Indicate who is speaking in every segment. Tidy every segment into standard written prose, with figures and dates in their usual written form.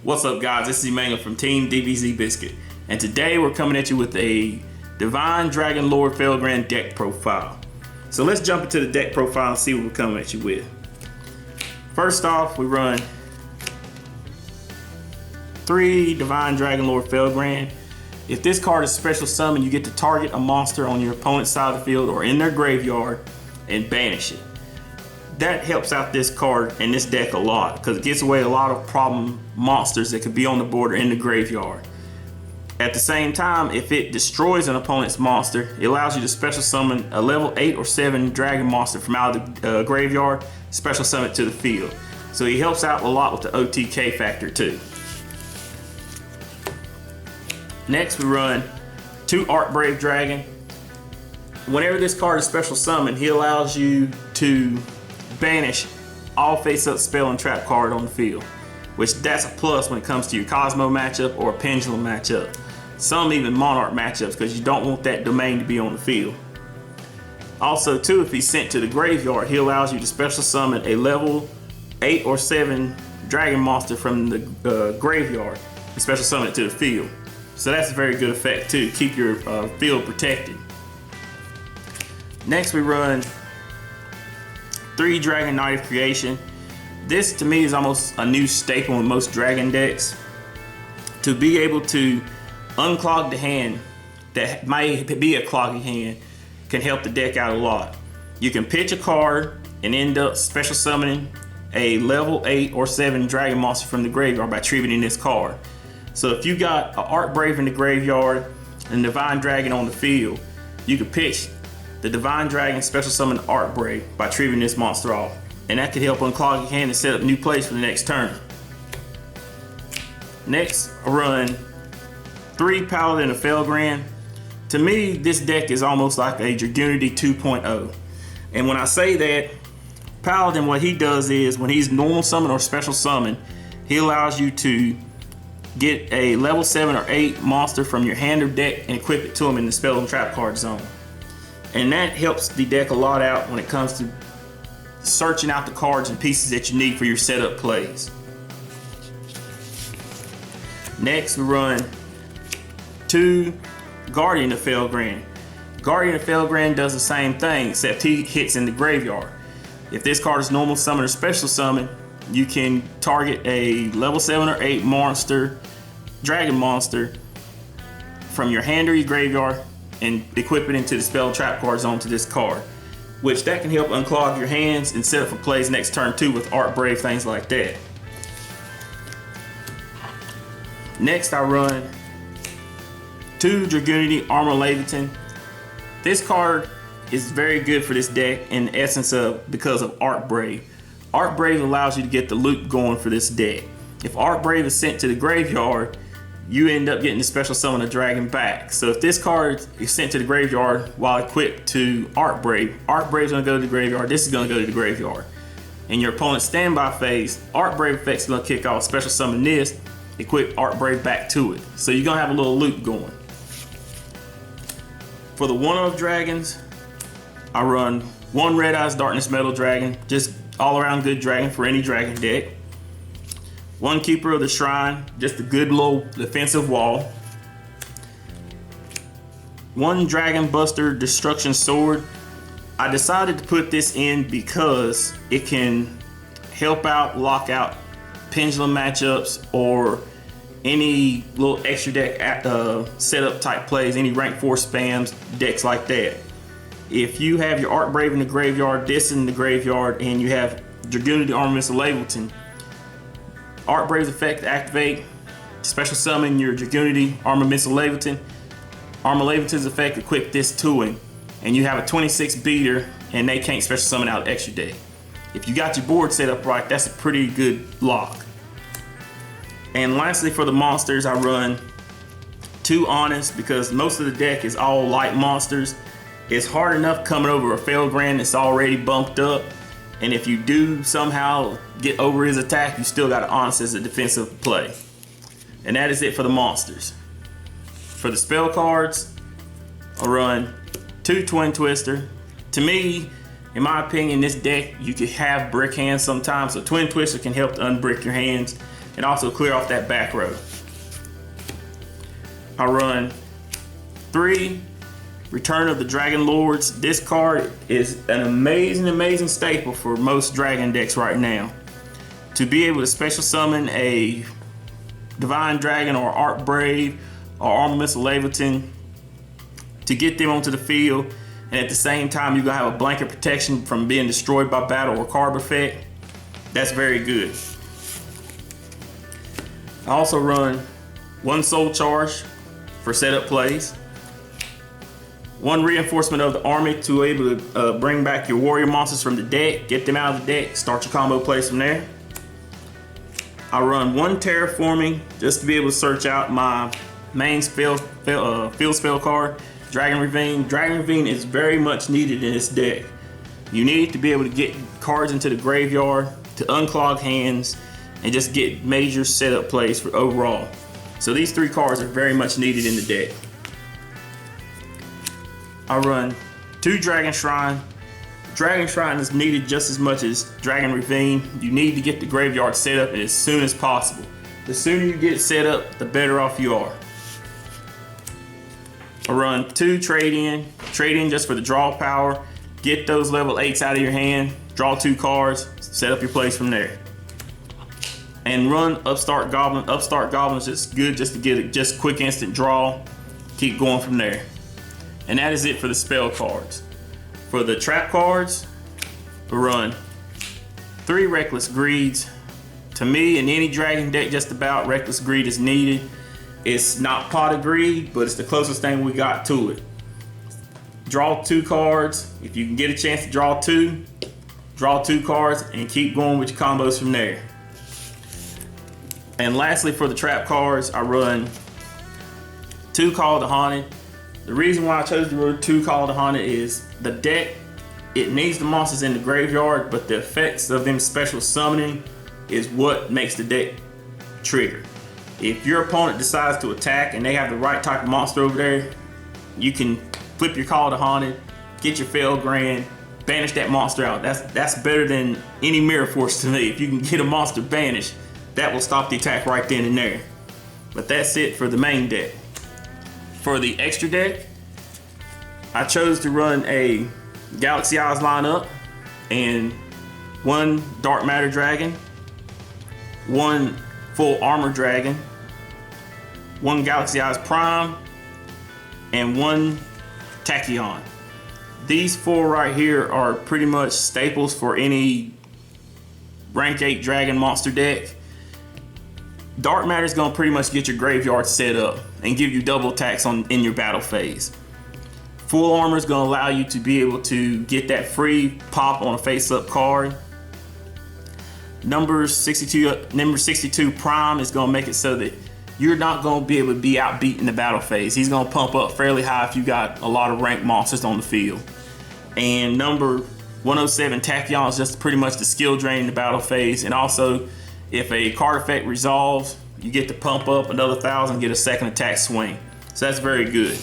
Speaker 1: What's up, guys? This is Emmanuel from Team DBZ Biscuit, and today we're coming at you with a Divine Dragon Lord Felgrand deck profile. So let's jump into the deck profile and see what we're coming at you with. First off, we run 3 Divine Dragon Lord Felgrand. If this card is special summon, you get to target a monster on your opponent's side of the field or in their graveyard and banish it. That helps out this card and this deck a lot because it gets away a lot of problem monsters that could be on the board or in the graveyard. At the same time, if it destroys an opponent's monster, it allows you to special summon a level 8 or 7 dragon monster from out of the graveyard, special summon it to the field. So he helps out a lot with the OTK factor too. Next, we run 2 Archbrave Dragon. Whenever this card is special summoned, he allows you to banish all face-up spell and trap card on the field, which that's a plus when it comes to your Cosmo matchup or a Pendulum matchup. Some even Monarch matchups because you don't want that domain to be on the field. Also too, if he's sent to the graveyard, he allows you to special summon a level 8 or 7 dragon monster from the graveyard and special summon it to the field. So that's a very good effect too, keep your field protected. Next we run 3 Dragon Knight of Creation. This to me is almost a new staple in most dragon decks. To be able to unclog the hand that may be a cloggy hand can help the deck out a lot. You can pitch a card and end up special summoning a level 8 or 7 dragon monster from the graveyard by tributing this card. So if you got an Archbrave in the graveyard and Divine Dragon on the field, you could pitch the Divine Dragon special summon Archbrave by tributing this monster off. And that could help unclog your hand and set up new plays for the next turn. Next, I run 3 Paladin of Felgrand. To me, this deck is almost like a Dragunity 2.0. And when I say that, Paladin, what he does is when he's normal summon or special summon, he allows you to get a level 7 or 8 monster from your hand or deck and equip it to him in the spell and trap card zone. And that helps the deck a lot out when it comes to searching out the cards and pieces that you need for your setup plays. Next, we run 2 Guardian of Felgrand. Guardian of Felgrand does the same thing, except he hits in the graveyard. If this card is normal summon or special summon, you can target a level 7 or 8 monster, dragon monster, from your hand or your graveyard and equip it into the spell trap card zone to this card, which that can help unclog your hands and set up for plays next turn too with Archbrave, things like that. Next, I run 2 Dragunity Armor Leviathan. This card is very good for this deck in essence of because of Archbrave. Archbrave allows you to get the loop going for this deck. If Archbrave is sent to the graveyard, you end up getting the special summon a dragon back. So if this card is sent to the graveyard while equipped to Archbrave, Archbrave's gonna go to the graveyard, this is gonna go to the graveyard. In your opponent's standby phase, Archbrave effect's gonna kick off, special summon this, equip Archbrave back to it. So you're gonna have a little loop going. For the one-of dragons, I run 1 Red Eyes Darkness Metal Dragon, just all around good dragon for any dragon deck. 1 Keeper of the Shrine, just a good little defensive wall. 1 Dragon Buster Destruction Sword. I decided to put this in because it can help out, lock out Pendulum matchups or any little extra deck setup type plays, any rank 4 spams, decks like that. If you have your Archbrave in the graveyard, this in the graveyard, and you have Dragunity Armor Missile Leviathan, Archbrave's effect activate, special summon your Dragunity Armor Missile Leviathan. Armor Leviathan's effect equip this to him, and you have a 26 beater, and they can't special summon out extra deck. If you got your board set up right, that's a pretty good lock. And lastly, for the monsters, I run 2 Honest because most of the deck is all light monsters. It's hard enough coming over a Felgrand that's already bumped up. And if you do somehow get over his attack, you still got an Honest as a defensive play. And that is it for the monsters. For the spell cards, I'll run 2 Twin Twister. To me, in my opinion, this deck, you could have brick hands sometimes, so Twin Twister can help to unbrick your hands. and also clear off that back row. I run 3 Return of the Dragon Lords. This card is an amazing staple for most dragon decks right now. To be able to special summon a Divine Dragon or Arc Brave or Armor Missile Leviathan, to get them onto the field, and at the same time you're gonna have a blanket protection from being destroyed by battle or card effect. That's very good. I also run 1 Soul Charge for setup plays, 1 Reinforcement of the Army to be able to bring back your warrior monsters from the deck, get them out of the deck, start your combo plays from there. I run 1 Terraforming just to be able to search out my main field spell card, Dragon Ravine. Dragon Ravine is very much needed in this deck. You need to be able to get cards into the graveyard to unclog hands and just get major setup plays for overall. So these 3 cards are very much needed in the deck. I run 2 Dragon Shrine. Dragon Shrine is needed just as much as Dragon Ravine. You need to get the graveyard set up as soon as possible. The sooner you get it set up, the better off you are. I run 2 Trade In just for the draw power. Get those level 8s out of your hand, draw 2 cards, set up your plays from there. And run Upstart Goblin. Upstart Goblin is just good just to get a just quick instant draw. Keep going from there. And that is it for the spell cards. For the trap cards, we run 3 Reckless Greeds. To me, in any dragon deck just about, Reckless Greed is needed. It's not Pot of Greed, but it's the closest thing we got to it. Draw 2 cards. If you can get a chance to draw 2 cards and keep going with your combos from there. And lastly, for the trap cards, I run 2 Call of the Haunted. The reason why I chose to run 2 Call of the Haunted is the deck, it needs the monsters in the graveyard, but the effects of them special summoning is what makes the deck trigger. If your opponent decides to attack and they have the right type of monster over there, you can flip your Call of the Haunted, get your Felgrand, banish that monster out. That's better than any Mirror Force to me. If you can get a monster banished, that will stop the attack right then and there. But that's it for the main deck. For the extra deck, I chose to run a Galaxy Eyes lineup and 1 Dark Matter Dragon, 1 Full Armor Dragon, 1 Galaxy Eyes Prime, and 1 Tachyon. These 4 right here are pretty much staples for any rank 8 dragon monster deck. Dark Matter is going to pretty much get your graveyard set up and give you double attacks in your battle phase. Full Armor is going to allow you to be able to get that free pop on a face-up card. Number 62 Prime is going to make it so that you're not going to be able to be outbeat in the battle phase. He's going to pump up fairly high if you got a lot of ranked monsters on the field. And number 107 Tachyon is just pretty much the skill drain in the battle phase. And also, if a card effect resolves, you get to pump up another 1,000, get a second attack swing. So that's very good.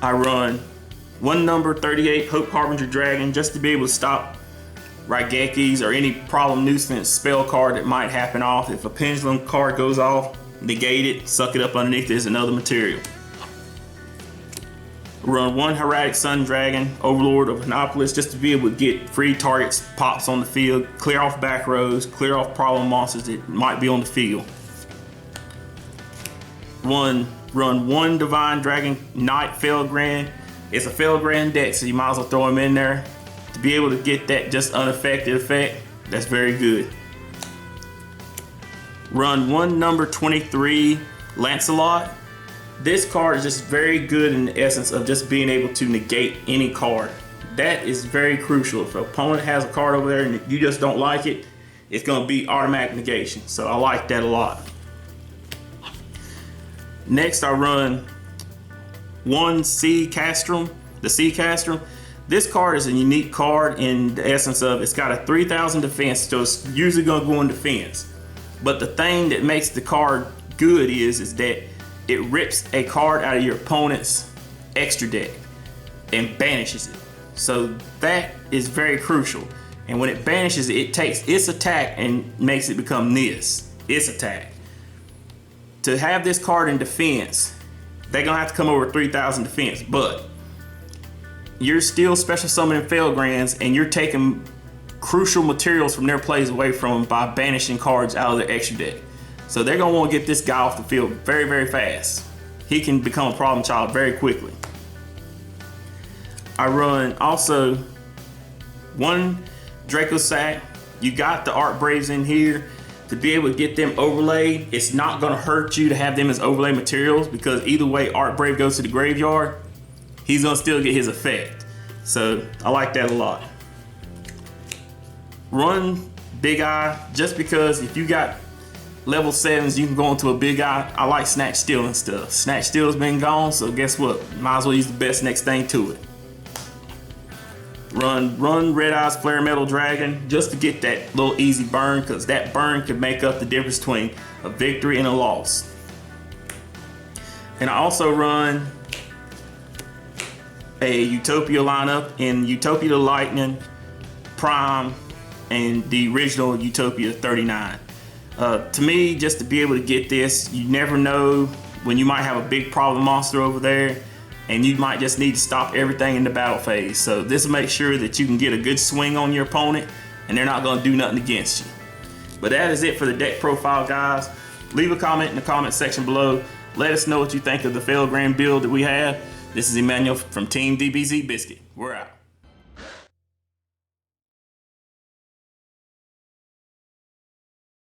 Speaker 1: I run 1 number 38 Hope Harbinger Dragon just to be able to stop Raigekis or any problem nuisance spell card that might happen off. If a pendulum card goes off, negate it, suck it up underneath it as another material. Run 1 Hieratic Sun Dragon, Overlord of Henopolis, just to be able to get free targets, pops on the field, clear off back rows, clear off problem monsters that might be on the field. Run 1 Divine Dragon Knight Felgrand. It's a Felgrand deck, so you might as well throw him in there. To be able to get that just unaffected effect, that's very good. Run 1 number 23 Lancelot. This card is just very good in the essence of just being able to negate any card. That is very crucial. If an opponent has a card over there and you just don't like it, it's going to be automatic negation. So I like that a lot. Next, I run 1 Sea Castrum. The Sea Castrum. This card is a unique card in the essence of it's got a 3,000 defense, so it's usually going to go in defense. But the thing that makes the card good is that it rips a card out of your opponent's extra deck and banishes it. So that is very crucial. And when it banishes it, it takes its attack and makes it become its attack. To have this card in defense, they're gonna have to come over 3,000 defense, but you're still special summoning Felgrands and you're taking crucial materials from their plays away from them by banishing cards out of their extra deck. So they're gonna want to get this guy off the field very, very fast. He can become a problem child very quickly. I run also one Draco Sack. You got the Art Braves in here to be able to get them overlaid. It's not gonna hurt you to have them as overlay materials, because either way Art Brave goes to the graveyard, he's gonna still get his effect. So I like that a lot. Run Big Eye, just because if you got level 7s, you can go into a Big Eye. I like Snatch Steal and stuff. Snatch Steal's been gone, so guess what? Might as well use the best next thing to it. Run Red Eyes Flare Metal Dragon, just to get that little easy burn, because that burn could make up the difference between a victory and a loss. And I also run a Utopia lineup in Utopia the Lightning, Prime, and the original Utopia 39. To me, just to be able to get this, you never know when you might have a big problem monster over there and you might just need to stop everything in the battle phase. So this will make sure that you can get a good swing on your opponent and they're not going to do nothing against you. But that is it for the deck profile, guys. Leave a comment in the comment section below. Let us know what you think of the Felgrand build that we have. This is Emmanuel from Team DBZ Biscuit. We're out.